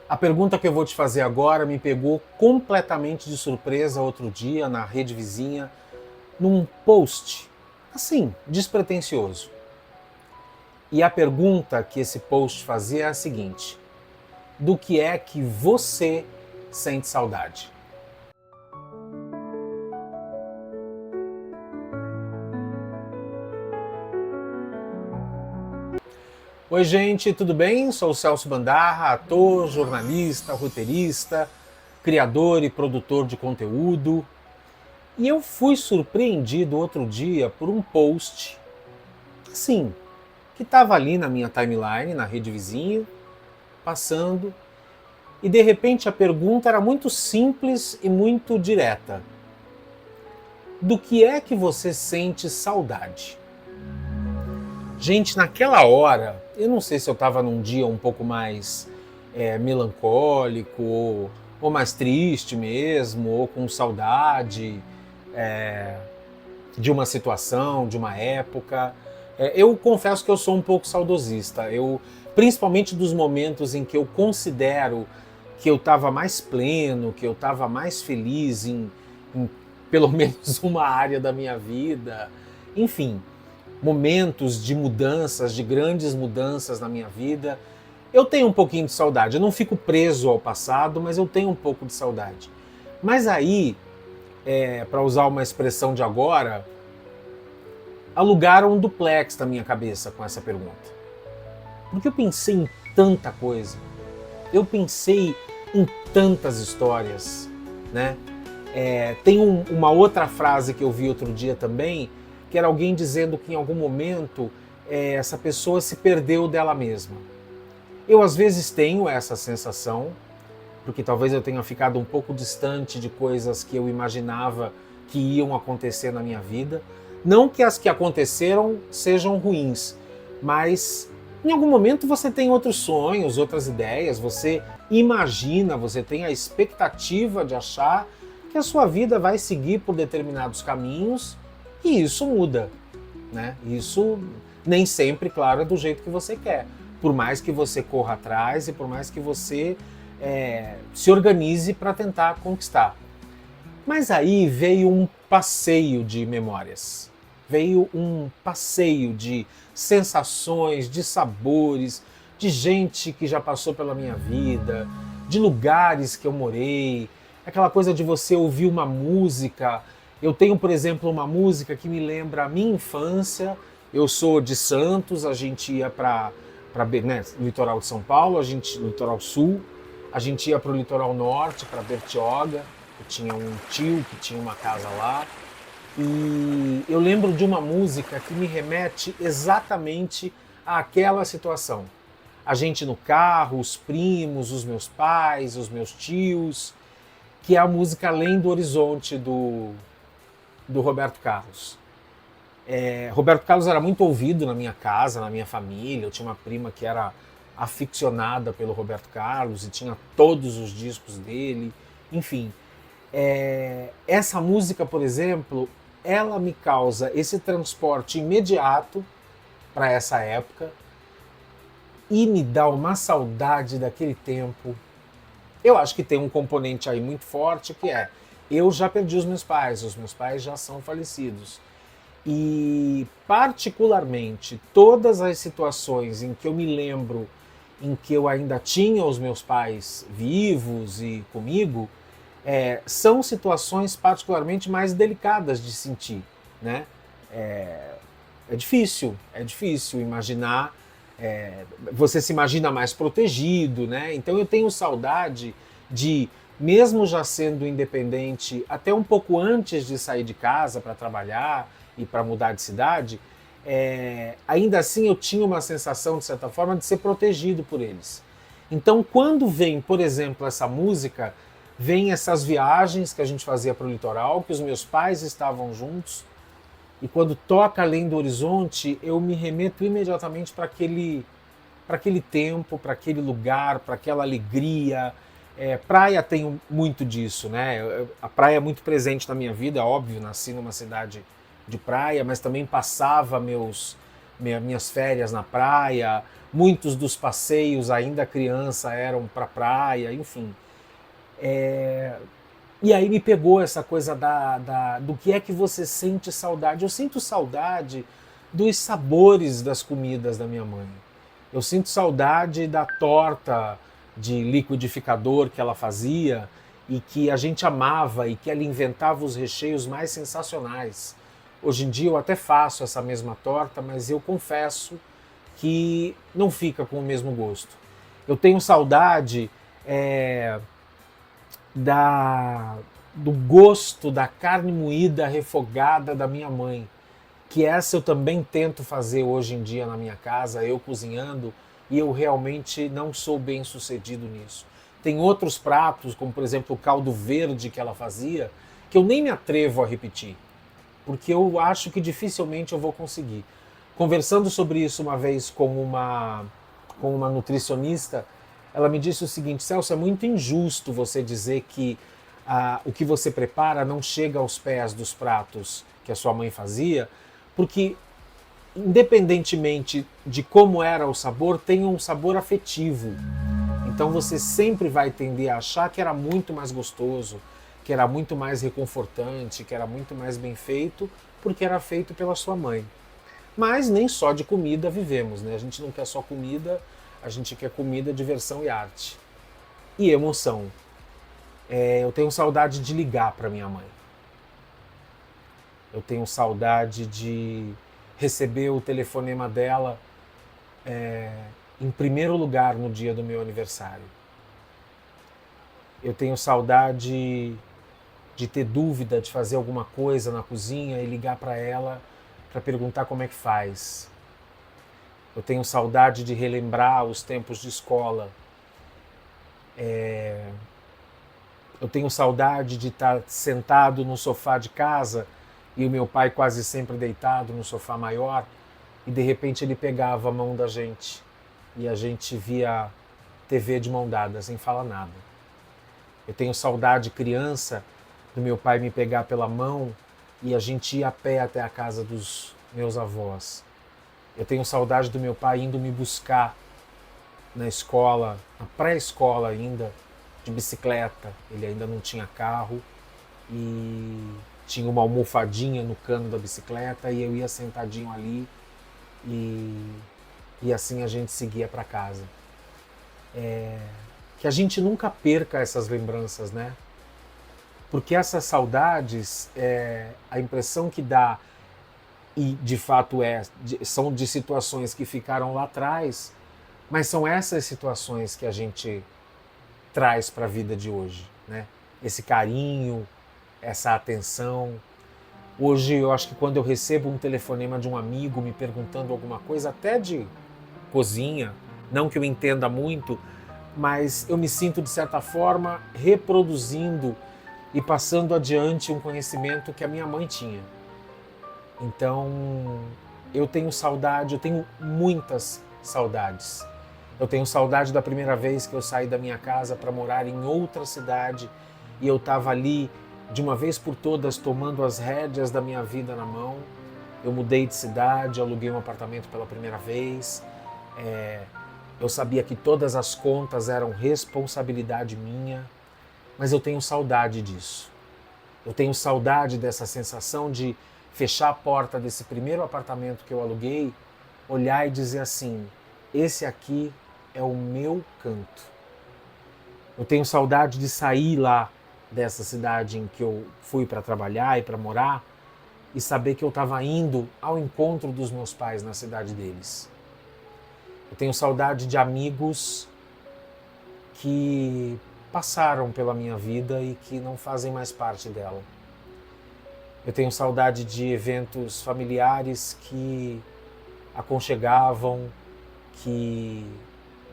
A pergunta que eu vou te fazer agora me pegou completamente de surpresa outro dia na rede vizinha, num post, assim, despretensioso. E a pergunta que esse post fazia é a seguinte: do que é que você sente saudade? Oi, gente, tudo bem? Sou o Celso Bandarra, ator, jornalista, roteirista, criador e produtor de conteúdo. E eu fui surpreendido outro dia por um post, assim, que estava ali na minha timeline, na rede vizinha, passando, e de repente a pergunta era muito simples e muito direta. Do que é que você sente saudade? Gente, naquela hora, eu não sei se eu estava num dia um pouco mais melancólico, ou mais triste mesmo, ou com saudade de uma situação, de uma época. Eu confesso que eu sou um pouco saudosista. Principalmente dos momentos em que eu considero que eu estava mais pleno, que eu estava mais feliz em pelo menos uma área da minha vida. Enfim, momentos de mudanças, de grandes mudanças na minha vida. Eu tenho um pouquinho de saudade. Eu não fico preso ao passado, mas eu tenho um pouco de saudade. Mas aí, para usar uma expressão de agora, alugaram um duplex na minha cabeça com essa pergunta. Porque eu pensei em tanta coisa, eu pensei em tantas histórias, né? Tem uma outra frase que eu vi outro dia também, que era alguém dizendo que em algum momento essa pessoa se perdeu dela mesma. Eu às vezes tenho essa sensação, porque talvez eu tenha ficado um pouco distante de coisas que eu imaginava que iam acontecer na minha vida. Não que as que aconteceram sejam ruins, mas em algum momento você tem outros sonhos, outras ideias, você imagina, você tem a expectativa de achar que a sua vida vai seguir por determinados caminhos e isso muda, né? Isso nem sempre, claro, é do jeito que você quer. Por mais que você corra atrás e por mais que você se organize para tentar conquistar. Mas aí veio um passeio de memórias, veio um passeio de sensações, de sabores, de gente que já passou pela minha vida, de lugares que eu morei, aquela coisa de você ouvir uma música. Eu tenho, por exemplo, uma música que me lembra a minha infância. Eu sou de Santos, a gente ia para litoral de São Paulo, litoral sul, a gente ia para o litoral norte, para Bertioga. Eu tinha um tio que tinha uma casa lá. E eu lembro de uma música que me remete exatamente àquela situação. A gente no carro, os primos, os meus pais, os meus tios, que é a música Além do Horizonte do Roberto Carlos. Roberto Carlos era muito ouvido na minha casa, na minha família. Eu tinha uma prima que era aficionada pelo Roberto Carlos e tinha todos os discos dele. Enfim, essa música, por exemplo, ela me causa esse transporte imediato para essa época e me dá uma saudade daquele tempo. Eu acho que tem um componente aí muito forte que eu já perdi os meus pais já são falecidos. E particularmente todas as situações em que eu me lembro em que eu ainda tinha os meus pais vivos e comigo, são situações particularmente mais delicadas de sentir, né? É difícil imaginar, você se imagina mais protegido, né? Então eu tenho saudade de, mesmo já sendo independente, até um pouco antes de sair de casa para trabalhar e para mudar de cidade, ainda assim eu tinha uma sensação, de certa forma, de ser protegido por eles. Então quando vem, por exemplo, essa música, vem essas viagens que a gente fazia para o litoral, que os meus pais estavam juntos, e quando toca Além do Horizonte, eu me remeto imediatamente para aquele tempo, para aquele lugar, para aquela alegria. Praia tem muito disso, né? A praia é muito presente na minha vida, óbvio, nasci numa cidade de praia, mas também passava minhas férias na praia, muitos dos passeios ainda criança eram para praia, enfim. E aí me pegou essa coisa do que é que você sente saudade. Eu sinto saudade dos sabores das comidas da minha mãe. Eu sinto saudade da torta de liquidificador que ela fazia e que a gente amava e que ela inventava os recheios mais sensacionais. Hoje em dia eu até faço essa mesma torta, mas eu confesso que não fica com o mesmo gosto. Eu tenho saudade do gosto da carne moída refogada da minha mãe, que essa eu também tento fazer hoje em dia na minha casa, eu cozinhando, e eu realmente não sou bem sucedido nisso. Tem outros pratos, como por exemplo o caldo verde que ela fazia, que eu nem me atrevo a repetir, porque eu acho que dificilmente eu vou conseguir. Conversando sobre isso uma vez com uma nutricionista, ela me disse o seguinte: Celso, é muito injusto você dizer que o que você prepara não chega aos pés dos pratos que a sua mãe fazia, porque independentemente de como era o sabor, tem um sabor afetivo. Então você sempre vai tender a achar que era muito mais gostoso, que era muito mais reconfortante, que era muito mais bem feito, porque era feito pela sua mãe. Mas nem só de comida vivemos, né? A gente não quer só comida, a gente quer comida, diversão e arte. E emoção. Eu tenho saudade de ligar para minha mãe. Eu tenho saudade de receber o telefonema dela em primeiro lugar no dia do meu aniversário. Eu tenho saudade de ter dúvida de fazer alguma coisa na cozinha e ligar para ela para perguntar como é que faz. Eu tenho saudade de relembrar os tempos de escola. Eu tenho saudade de estar sentado no sofá de casa e o meu pai quase sempre deitado no sofá maior e de repente ele pegava a mão da gente e a gente via TV de mão dada, sem falar nada. Eu tenho saudade, criança, do meu pai me pegar pela mão e a gente ir a pé até a casa dos meus avós. Eu tenho saudade do meu pai indo me buscar na escola, na pré-escola ainda, de bicicleta. Ele ainda não tinha carro e tinha uma almofadinha no cano da bicicleta e eu ia sentadinho ali e assim a gente seguia para casa. Que a gente nunca perca essas lembranças, né? Porque essas saudades, a impressão que dá, e de fato são de situações que ficaram lá atrás, mas são essas situações que a gente traz para a vida de hoje, né? Esse carinho, essa atenção. Hoje eu acho que quando eu recebo um telefonema de um amigo me perguntando alguma coisa, até de cozinha, não que eu entenda muito, mas eu me sinto de certa forma reproduzindo e passando adiante um conhecimento que a minha mãe tinha. Então eu tenho saudade, eu tenho muitas saudades. Eu tenho saudade da primeira vez que eu saí da minha casa para morar em outra cidade e eu estava ali de uma vez por todas tomando as rédeas da minha vida na mão. Eu mudei de cidade, aluguei um apartamento pela primeira vez. Eu sabia que todas as contas eram responsabilidade minha, mas eu tenho saudade disso. Eu tenho saudade dessa sensação de fechar a porta desse primeiro apartamento que eu aluguei, olhar e dizer assim: esse aqui é o meu canto. Eu tenho saudade de sair lá dessa cidade em que eu fui para trabalhar e para morar e saber que eu estava indo ao encontro dos meus pais na cidade deles. Eu tenho saudade de amigos que passaram pela minha vida e que não fazem mais parte dela. Eu tenho saudade de eventos familiares que aconchegavam, que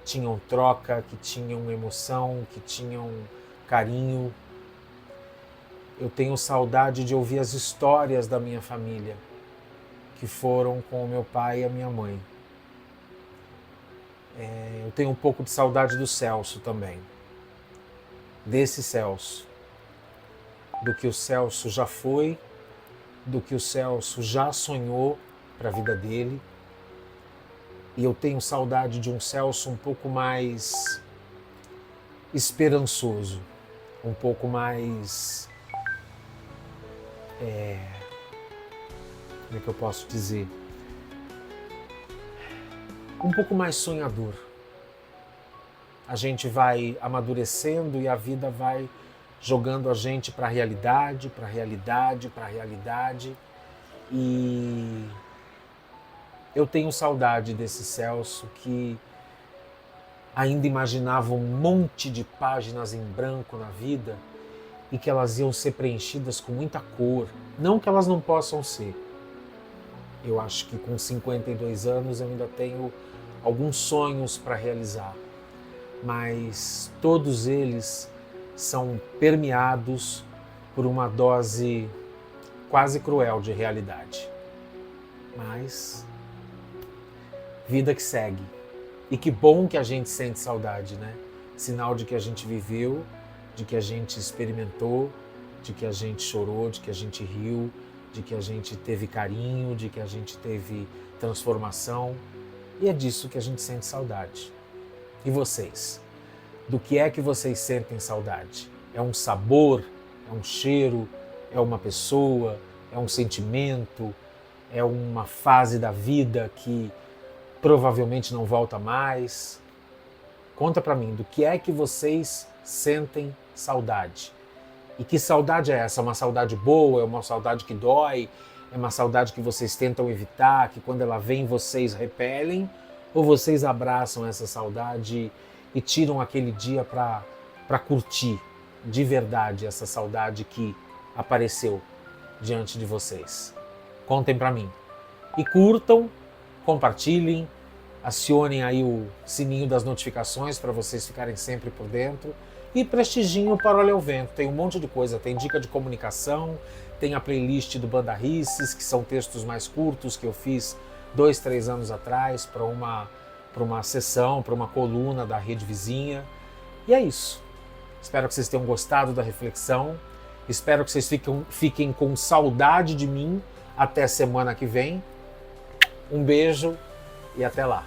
tinham troca, que tinham emoção, que tinham carinho. Eu tenho saudade de ouvir as histórias da minha família, que foram com o meu pai e a minha mãe. Eu tenho um pouco de saudade do Celso também. Desse Celso. Do que o Celso já foi, do que o Celso já sonhou para a vida dele E eu tenho saudade de um Celso um pouco mais esperançoso, um pouco mais... como é que eu posso dizer? Um pouco mais sonhador. A gente vai amadurecendo e a vida vai jogando a gente para a realidade, para a realidade, para a realidade. E eu tenho saudade desse Celso que ainda imaginava um monte de páginas em branco na vida e que elas iam ser preenchidas com muita cor. Não que elas não possam ser. Eu acho que com 52 anos eu ainda tenho alguns sonhos para realizar, mas todos eles são permeados por uma dose quase cruel de realidade. Mas vida que segue. E que bom que a gente sente saudade, né? Sinal de que a gente viveu, de que a gente experimentou, de que a gente chorou, de que a gente riu, de que a gente teve carinho, de que a gente teve transformação. E é disso que a gente sente saudade. E vocês? Do que é que vocês sentem saudade? É um sabor? É um cheiro? É uma pessoa? É um sentimento? É uma fase da vida que provavelmente não volta mais? Conta pra mim, do que é que vocês sentem saudade? E que saudade é essa? É uma saudade boa? É uma saudade que dói? É uma saudade que vocês tentam evitar, que quando ela vem vocês repelem? Ou vocês abraçam essa saudade e tiram aquele dia para curtir de verdade essa saudade que apareceu diante de vocês? Contem para mim. E curtam, compartilhem, acionem aí o sininho das notificações para vocês ficarem sempre por dentro. E prestigiem o Paralelo ao Vento. Tem um monte de coisa, tem dica de comunicação, tem a playlist do Banda Risses, que são textos mais curtos que eu fiz 2, 3 anos atrás para uma sessão, para uma coluna da Rede Vizinha. E é isso. Espero que vocês tenham gostado da reflexão. Espero que vocês fiquem com saudade de mim até semana que vem. Um beijo e até lá.